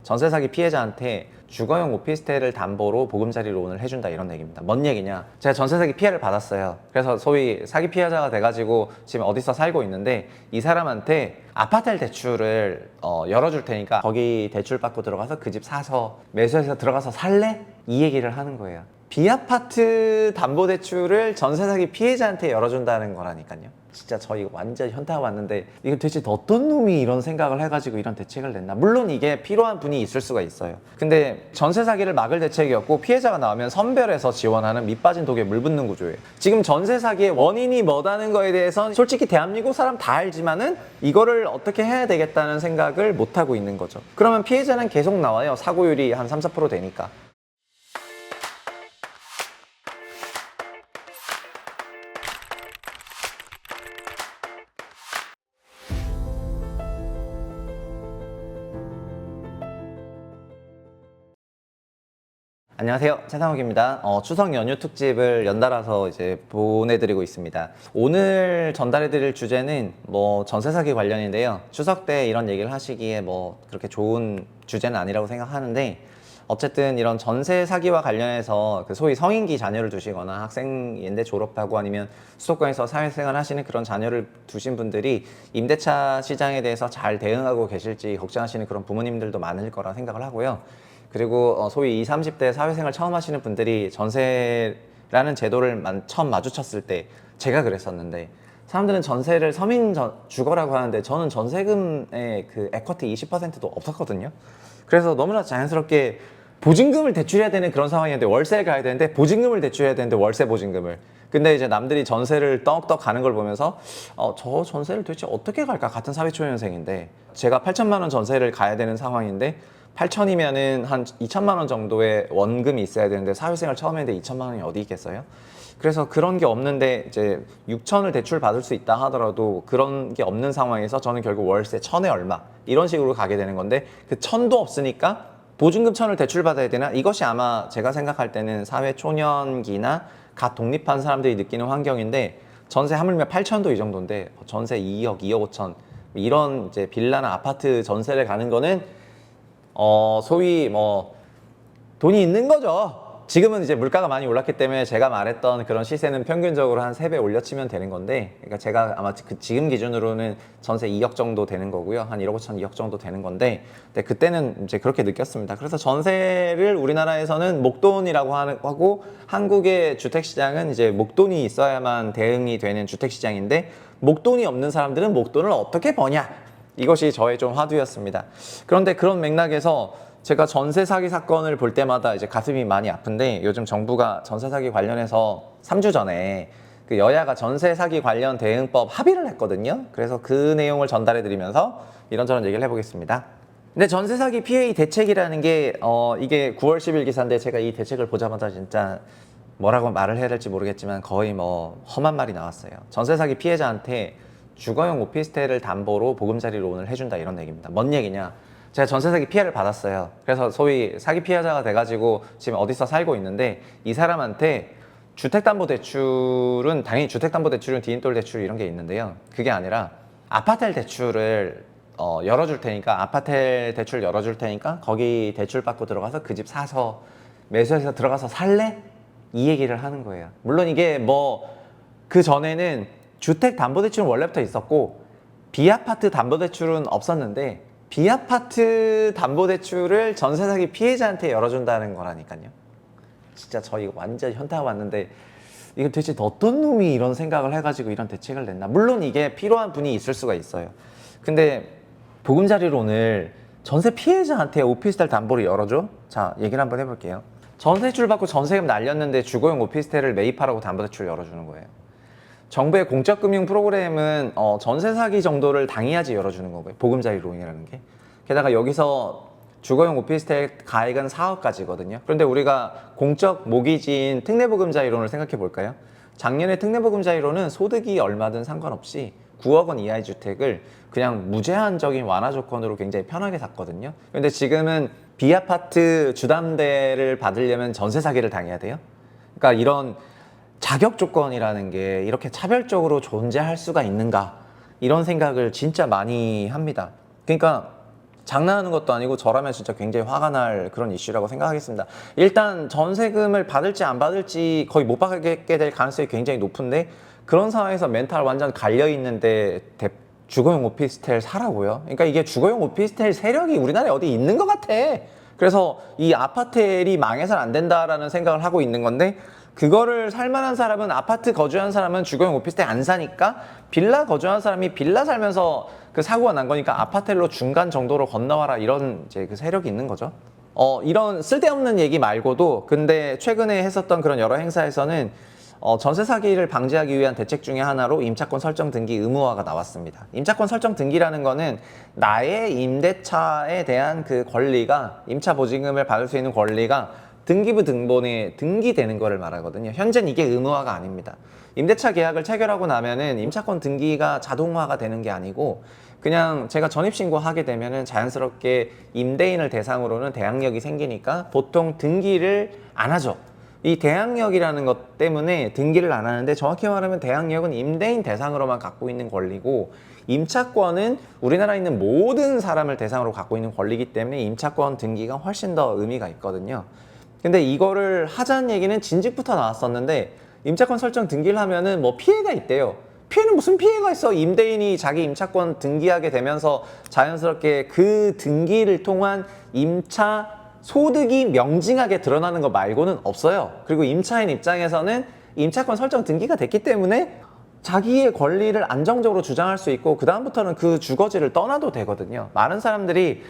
전세 사기 피해자한테 주거용 오피스텔을 담보로 보금자리 론을 해준다 이런 얘기입니다. 뭔 얘기냐? 제가 전세 사기 피해를 받았어요. 그래서 소위 사기 피해자가 돼가지고 지금 어디서 살고 있는데 이 사람한테 아파트 대출을 열어줄 테니까 거기 대출 받고 들어가서 그 집 사서 매수해서 들어가서 살래? 이 얘기를 하는 거예요. 비아파트 담보대출을 전세 사기 피해자한테 열어준다는 거라니까요. 진짜 저 이거 완전 현타가 왔는데 이거 도대체 어떤 놈이 이런 생각을 해가지고 이런 대책을 냈나. 물론 이게 필요한 분이 있을 수가 있어요. 근데 전세 사기를 막을 대책이었고 피해자가 나오면 선별해서 지원하는 밑빠진 독에 물 붓는 구조예요. 지금 전세 사기의 원인이 뭐다는 거에 대해서 솔직히 대한민국 사람 다 알지만은 이거를 어떻게 해야 되겠다는 생각을 못하고 있는 거죠. 그러면 피해자는 계속 나와요. 사고율이 한 3, 4% 되니까. 안녕하세요, 최상욱입니다. 추석 연휴 특집을 연달아서 이제 보내드리고 있습니다. 오늘 전달해드릴 주제는 전세 사기 관련인데요. 추석 때 이런 얘기를 하시기에 그렇게 좋은 주제는 아니라고 생각하는데, 어쨌든 이런 전세 사기와 관련해서 그 소위 성인기 자녀를 두시거나 학생인데 졸업하고 아니면 수도권에서 사회생활 하시는 그런 자녀를 두신 분들이 임대차 시장에 대해서 잘 대응하고 계실지 걱정하시는 그런 부모님들도 많을 거라 생각을 하고요. 그리고 소위 20, 30대 사회생활 처음 하시는 분들이 전세라는 제도를 처음 마주쳤을 때 제가 그랬었는데, 사람들은 전세를 서민 주거라고 하는데 저는 전세금의 그 에쿼티 20%도 없었거든요. 그래서 너무나 자연스럽게 보증금을 대출해야 되는 그런 상황이었는데, 월세를 가야 되는데 보증금을 대출해야 되는데 월세 보증금을. 근데 이제 남들이 전세를 떡떡 가는 걸 보면서 저 전세를 도대체 어떻게 갈까? 같은 사회초년생인데 제가 8천만 원 전세를 가야 되는 상황인데 8천이면은 한 2천만 원 정도의 원금이 있어야 되는데 사회생활 처음 했는데 2천만 원이 어디 있겠어요? 그래서 그런 게 없는데 이제 6천을 대출 받을 수 있다 하더라도 그런 게 없는 상황에서 저는 결국 월세 1,000에 얼마 이런 식으로 가게 되는 건데, 그 1,000도 없으니까 보증금 1,000을 대출 받아야 되나? 이것이 아마 제가 생각할 때는 사회 초년기나 갓 독립한 사람들이 느끼는 환경인데, 전세 하물며 8천도 이 정도인데 전세 2억, 2억 5천 이런 이제 빌라나 아파트 전세를 가는 거는 소위 돈이 있는 거죠. 지금은 이제 물가가 많이 올랐기 때문에 제가 말했던 그런 시세는 평균적으로 한 3배 올려치면 되는 건데, 그러니까 제가 아마 지금 기준으로는 전세 2억 정도 되는 거고요. 한 1억 5천, 2억 정도 되는 건데, 근데 그때는 이제 그렇게 느꼈습니다. 그래서 전세를 우리나라에서는 목돈이라고 하고, 한국의 주택시장은 이제 목돈이 있어야만 대응이 되는 주택시장인데, 목돈이 없는 사람들은 목돈을 어떻게 버냐? 이것이 저의 좀 화두였습니다. 그런데 그런 맥락에서 제가 전세 사기 사건을 볼 때마다 이제 가슴이 많이 아픈데, 요즘 정부가 전세 사기 관련해서 3주 전에 그 여야가 전세 사기 관련 대응법 합의를 했거든요. 그래서 그 내용을 전달해 드리면서 이런저런 얘기를 해보겠습니다. 근데 전세 사기 피해 대책이라는 게 이게 9월 10일 기사인데, 제가 이 대책을 보자마자 진짜 뭐라고 말을 해야 될지 모르겠지만 거의 험한 말이 나왔어요. 전세 사기 피해자한테 주거용 오피스텔을 담보로 보금자리 론을 해준다 이런 얘기입니다. 뭔 얘기냐? 제가 전세 사기 피해를 받았어요. 그래서 소위 사기 피해자가 돼가지고 지금 어디서 살고 있는데, 이 사람한테 주택담보대출은 당연히 주택담보대출은 디딤돌 대출 이런 게 있는데요. 그게 아니라 아파트 대출을 열어줄 테니까, 아파트 대출 열어줄 테니까 거기 대출 받고 들어가서 그 집 사서 매수해서 들어가서 살래? 이 얘기를 하는 거예요. 물론 이게 그 전에는 주택담보대출은 원래부터 있었고 비아파트 담보대출은 없었는데, 비아파트 담보대출을 전세 사기 피해자한테 열어준다는 거라니까요. 진짜 저 이거 완전 현타가 왔는데 이거 도대체 어떤 놈이 이런 생각을 해가지고 이런 대책을 냈나. 물론 이게 필요한 분이 있을 수가 있어요. 근데 보금자리로 오늘 전세 피해자한테 오피스텔 담보를 열어줘? 자, 얘기를 한번 해볼게요. 전세출 받고 전세금 날렸는데 주거용 오피스텔을 매입하라고 담보대출 열어주는 거예요. 정부의 공적금융 프로그램은 전세 사기 정도를 당해야지 열어주는 거고요. 보금자리 론이라는 게. 게다가 여기서 주거용 오피스텔 가액은 4억까지거든요. 그런데 우리가 공적 모기지인 특례보금자리 론을 생각해 볼까요? 작년에 특례보금자리 론은 소득이 얼마든 상관없이 9억 원 이하의 주택을 그냥 무제한적인 완화 조건으로 굉장히 편하게 샀거든요. 그런데 지금은 비아파트 주담대를 받으려면 전세 사기를 당해야 돼요. 그러니까 이런 자격 조건이라는 게 이렇게 차별적으로 존재할 수가 있는가, 이런 생각을 진짜 많이 합니다. 그러니까 장난하는 것도 아니고 저라면 진짜 굉장히 화가 날 그런 이슈라고 생각하겠습니다. 일단 전세금을 받을지 안 받을지 거의 못 받게 될 가능성이 굉장히 높은데 그런 상황에서 멘탈 완전 갈려 있는데 주거용 오피스텔 사라고요? 그러니까 이게 주거용 오피스텔 세력이 우리나라에 어디 있는 것 같아. 그래서 이 아파트엘이 망해서는 안 된다라는 생각을 하고 있는 건데 그거를 살만한 사람은 아파트 거주한 사람은 주거용 오피스텔 안 사니까 빌라 거주한 사람이 빌라 살면서 그 사고가 난 거니까 아파트로 중간 정도로 건너와라 이런 이제 그 세력이 있는 거죠. 이런 쓸데없는 얘기 말고도 근데 최근에 했었던 그런 여러 행사에서는 전세 사기를 방지하기 위한 대책 중에 하나로 임차권 설정 등기 의무화가 나왔습니다. 임차권 설정 등기라는 거는 나의 임대차에 대한 그 권리가 임차 보증금을 받을 수 있는 권리가 등기부 등본에 등기되는 거를 말하거든요. 현재는 이게 의무화가 아닙니다. 임대차 계약을 체결하고 나면은 임차권 등기가 자동화가 되는 게 아니고 그냥 제가 전입신고하게 되면은 자연스럽게 임대인을 대상으로는 대항력이 생기니까 보통 등기를 안 하죠. 이 대항력이라는 것 때문에 등기를 안 하는데 정확히 말하면 대항력은 임대인 대상으로만 갖고 있는 권리고 임차권은 우리나라에 있는 모든 사람을 대상으로 갖고 있는 권리이기 때문에 임차권 등기가 훨씬 더 의미가 있거든요. 근데 이거를 하자는 얘기는 진즉부터 나왔었는데 임차권 설정 등기를 하면은 뭐 피해가 있대요. 피해는 무슨 피해가 있어? 임대인이 자기 임차권 등기하게 되면서 자연스럽게 그 등기를 통한 임차 소득이 명징하게 드러나는 거 말고는 없어요. 그리고 임차인 입장에서는 임차권 설정 등기가 됐기 때문에 자기의 권리를 안정적으로 주장할 수 있고 그 다음부터는 그 주거지를 떠나도 되거든요. 많은 사람들이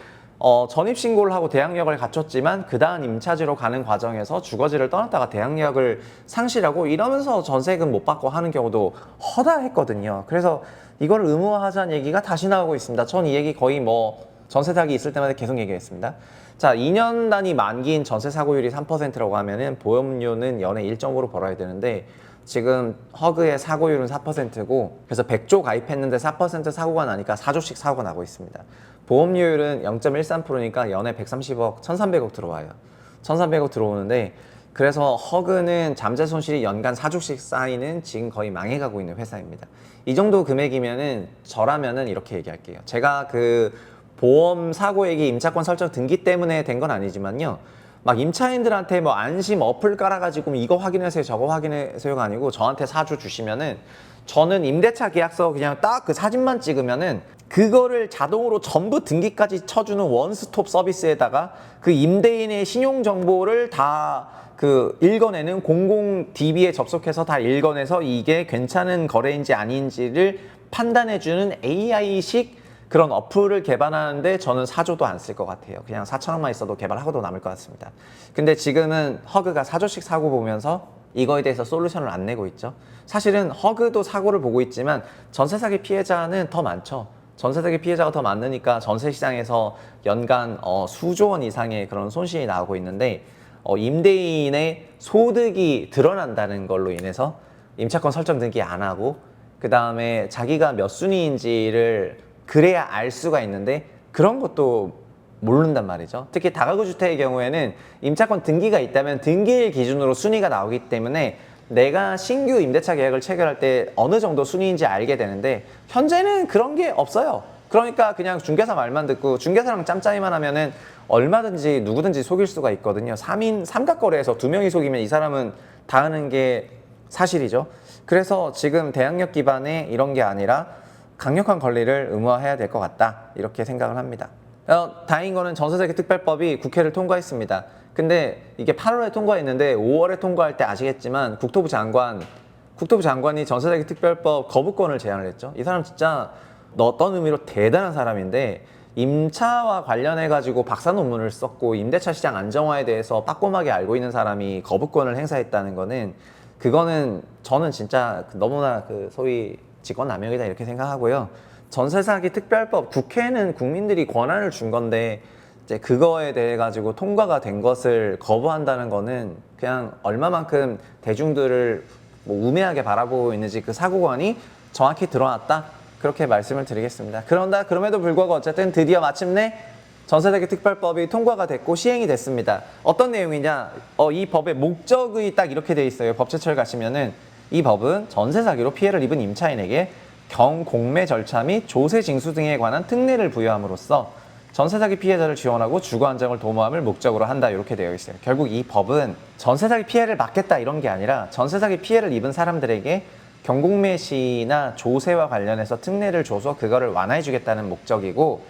전입신고를 하고 대항력을 갖췄지만 그 다음 임차지로 가는 과정에서 주거지를 떠났다가 대항력을 상실하고 이러면서 전세금 못 받고 하는 경우도 허다했거든요. 그래서 이걸 의무화하자는 얘기가 다시 나오고 있습니다. 전 이 얘기 거의 뭐 전세 사기 있을 때마다 계속 얘기했습니다. 자, 2년 단위 만기인 전세 사고율이 3%라고 하면은 보험료는 연에 1.5로 벌어야 되는데 지금 허그의 사고율은 4%고 그래서 100조 가입했는데 4% 사고가 나니까 4조씩 사고가 나고 있습니다. 보험료율은 0.13%니까 연에 130억, 1,300억 들어와요. 1,300억 들어오는데 그래서 허그는 잠재 손실이 연간 4조씩 쌓이는 지금 거의 망해가고 있는 회사입니다. 이 정도 금액이면은 저라면은 이렇게 얘기할게요. 제가 그 보험 사고액이 임차권 설정 등기 때문에 된 건 아니지만요. 막 임차인들한테 뭐 안심 어플 깔아가지고 이거 확인하세요 저거 확인하세요가 아니고 저한테 사주 주시면은 저는 임대차 계약서 그냥 딱 그 사진만 찍으면은 그거를 자동으로 전부 등기까지 쳐주는 원스톱 서비스에다가 그 임대인의 신용 정보를 다 그 읽어내는 공공 DB에 접속해서 다 읽어내서 이게 괜찮은 거래인지 아닌지를 판단해주는 AI식 그런 어플을 개발하는데 저는 4조도 안 쓸 것 같아요. 그냥 4천원만 있어도 개발하고도 남을 것 같습니다. 근데 지금은 허그가 4조씩 사고 보면서 이거에 대해서 솔루션을 안 내고 있죠. 사실은 허그도 사고를 보고 있지만 전세 사기 피해자는 더 많죠. 전세 사기 피해자가 더 많으니까 전세 시장에서 연간 수조 원 이상의 그런 손실이 나오고 있는데 임대인의 소득이 드러난다는 걸로 인해서 임차권 설정 등기 안 하고 그 다음에 자기가 몇 순위인지를 그래야 알 수가 있는데 그런 것도 모른단 말이죠. 특히 다가구 주택의 경우에는 임차권 등기가 있다면 등기일 기준으로 순위가 나오기 때문에 내가 신규 임대차 계약을 체결할 때 어느 정도 순위인지 알게 되는데 현재는 그런 게 없어요. 그러니까 그냥 중개사 말만 듣고 중개사랑 짬짜이만 하면은 얼마든지 누구든지 속일 수가 있거든요. 3인 삼각거래에서 2명이 속이면 이 사람은 다 하는 게 사실이죠. 그래서 지금 대항력 기반의 이런 게 아니라 강력한 권리를 의무화해야 될 것 같다 이렇게 생각을 합니다. 다행인 거는 전세사기 특별법이 국회를 통과했습니다. 근데 이게 8월에 통과했는데 5월에 통과할 때 아시겠지만 국토부 장관이 전세사기 특별법 거부권을 제안을 했죠. 이 사람 진짜 어떤 의미로 대단한 사람인데 임차와 관련해 가지고 박사 논문을 썼고 임대차 시장 안정화에 대해서 빠꼼하게 알고 있는 사람이 거부권을 행사했다는 거는 그거는 저는 진짜 너무나 그 소위 직권남용이다 이렇게 생각하고요. 전세사기 특별법 국회는 국민들이 권한을 준 건데 이제 그거에 대해 가지고 통과가 된 것을 거부한다는 거는 그냥 얼마만큼 대중들을 뭐 우매하게 바라보고 있는지 그 사고관이 정확히 드러났다 그렇게 말씀을 드리겠습니다. 그럼에도 불구하고 어쨌든 드디어 마침내 전세사기 특별법이 통과가 됐고 시행이 됐습니다. 어떤 내용이냐? 이 법의 목적이 딱 이렇게 돼 있어요. 법제처를 가시면은 이 법은 전세 사기로 피해를 입은 임차인에게 경공매 절차 및 조세 징수 등에 관한 특례를 부여함으로써 전세 사기 피해자를 지원하고 주거 안정을 도모함을 목적으로 한다 이렇게 되어 있어요. 결국 이 법은 전세 사기 피해를 막겠다 이런 게 아니라 전세 사기 피해를 입은 사람들에게 경공매시나 조세와 관련해서 특례를 줘서 그거를 완화해 주겠다는 목적이고,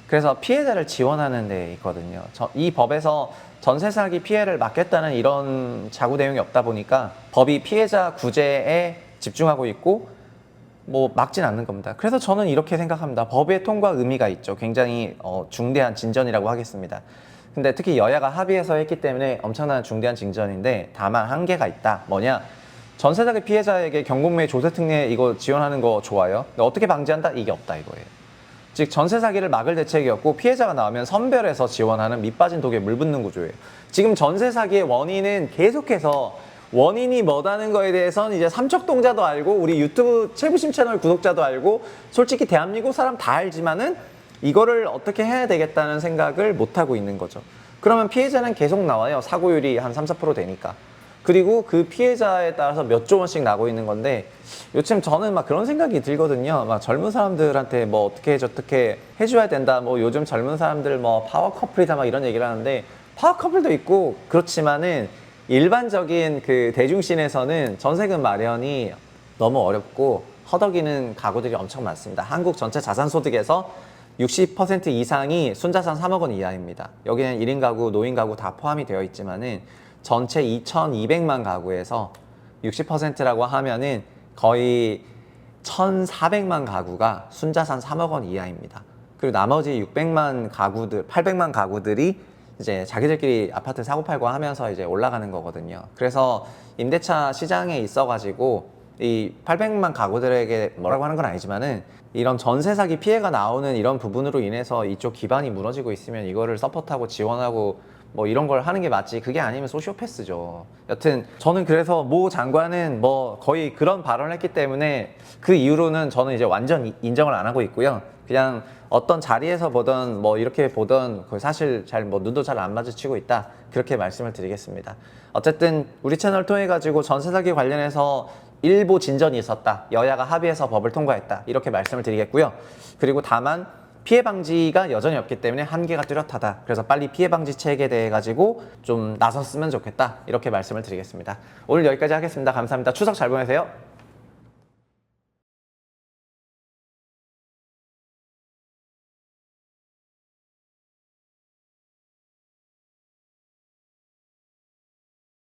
그래서 피해자를 지원하는 데 있거든요. 이 법에서 전세 사기 피해를 막겠다는 이런 자구 내용이 없다 보니까 법이 피해자 구제에 집중하고 있고 뭐 막진 않는 겁니다. 그래서 저는 이렇게 생각합니다. 법의 통과 의미가 있죠. 굉장히 중대한 진전이라고 하겠습니다. 근데 특히 여야가 합의해서 했기 때문에 엄청난 중대한 진전인데, 다만 한계가 있다. 뭐냐? 전세 사기 피해자에게 경공매 조세 특례 이거 지원하는 거 좋아요. 근데 어떻게 방지한다? 이게 없다 이거예요. 즉 전세 사기를 막을 대책이 없고 피해자가 나오면 선별해서 지원하는 밑 빠진 독에 물 붓는 구조예요. 지금 전세 사기의 원인은 계속해서 원인이 뭐다는 거에 대해서는 이제 삼척동자도 알고 우리 유튜브 최부심 채널 구독자도 알고 솔직히 대한민국 사람 다 알지만은 이거를 어떻게 해야 되겠다는 생각을 못 하고 있는 거죠. 그러면 피해자는 계속 나와요. 사고율이 한 3, 4% 되니까. 그리고 그 피해자에 따라서 몇 조 원씩 나고 있는 건데, 요즘 저는 막 그런 생각이 들거든요. 막 젊은 사람들한테 뭐 어떻게 해줘야 된다. 뭐 요즘 젊은 사람들 뭐 파워 커플이다 막 이런 얘기를 하는데, 파워 커플도 있고 그렇지만은 일반적인 그 대중씬에서는 전세금 마련이 너무 어렵고 허덕이는 가구들이 엄청 많습니다. 한국 전체 자산소득에서 60% 이상이 순자산 3억 원 이하입니다. 여기는 1인 가구, 노인 가구 다 포함이 되어 있지만은 전체 2,200만 가구에서 60%라고 하면은 거의 1,400만 가구가 순자산 3억 원 이하입니다. 그리고 나머지 600만 가구들, 800만 가구들이 이제 자기들끼리 아파트 사고 팔고 하면서 이제 올라가는 거거든요. 그래서 임대차 시장에 있어가지고 이 800만 가구들에게 뭐라고 하는 건 아니지만은 이런 전세 사기 피해가 나오는 이런 부분으로 인해서 이쪽 기반이 무너지고 있으면 이거를 서포트하고 지원하고 뭐 이런 걸 하는 게 맞지, 그게 아니면 소시오패스죠. 여튼 저는 그래서 모 장관은 뭐 거의 그런 발언을 했기 때문에 그 이후로는 저는 이제 완전 인정을 안 하고 있고요. 그냥 어떤 자리에서 보던 뭐 이렇게 보던 사실 잘 뭐 눈도 잘 안 마주치고 있다, 그렇게 말씀을 드리겠습니다. 어쨌든 우리 채널 통해 가지고 전세 사기 관련해서 일부 진전이 있었다, 여야가 합의해서 법을 통과했다, 이렇게 말씀을 드리겠고요. 그리고 다만 피해 방지가 여전히 없기 때문에 한계가 뚜렷하다. 그래서 빨리 피해 방지책에 대해 가지고 좀 나섰으면 좋겠다, 이렇게 말씀을 드리겠습니다. 오늘 여기까지 하겠습니다. 감사합니다. 추석 잘 보내세요.